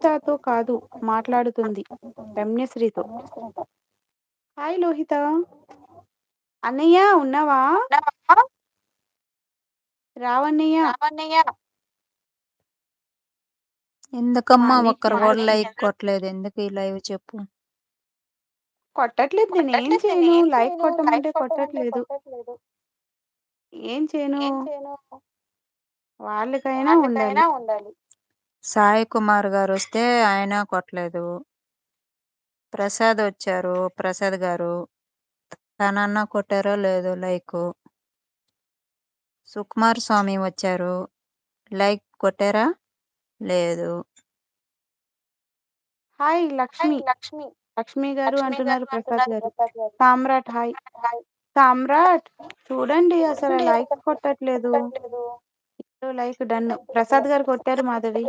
లోహితతో కాదు మాట్లాడుతుంది. రమ్యశ్రీతో. హాయ్ లోహిత. అన్నయ్య ఉన్నావా? రావన్నయ్య. ఎందుకమ్మా మాలిక్ ఒక్కరు కూడా మాలిక్ లైక్ కొట్టలేదు? ఎందుకు ఈ లైవ్ చెప్పు? కొట్టట్లేదు నేనేం చేయను. లైక్ కొట్టమంటే కొట్టట్లేదు. ఏం చేయను? వాళ్ళకైనా ఉండాలి. సాయి కుమార్ గారు వస్తే ఆయన కొట్టలేదు. ప్రసాద్ వచ్చారు, ప్రసాద్ గారు తనన్నా కొట్టారో లేదో లైక్. సుకుమార్ స్వామి వచ్చారు, లైక్ కొట్టారా? లేదు. హాయ్ లక్ష్మి. లక్ష్మి గారు అంటున్నారు ప్రసాద్ గారు. సామ్రాట్ హాయ్. సామ్రాట్ చూడండి అసలు లైక్స్ కొట్టట్లేదు. Like done. ప్రసాద్ గారు కొట్టారు మాధవి.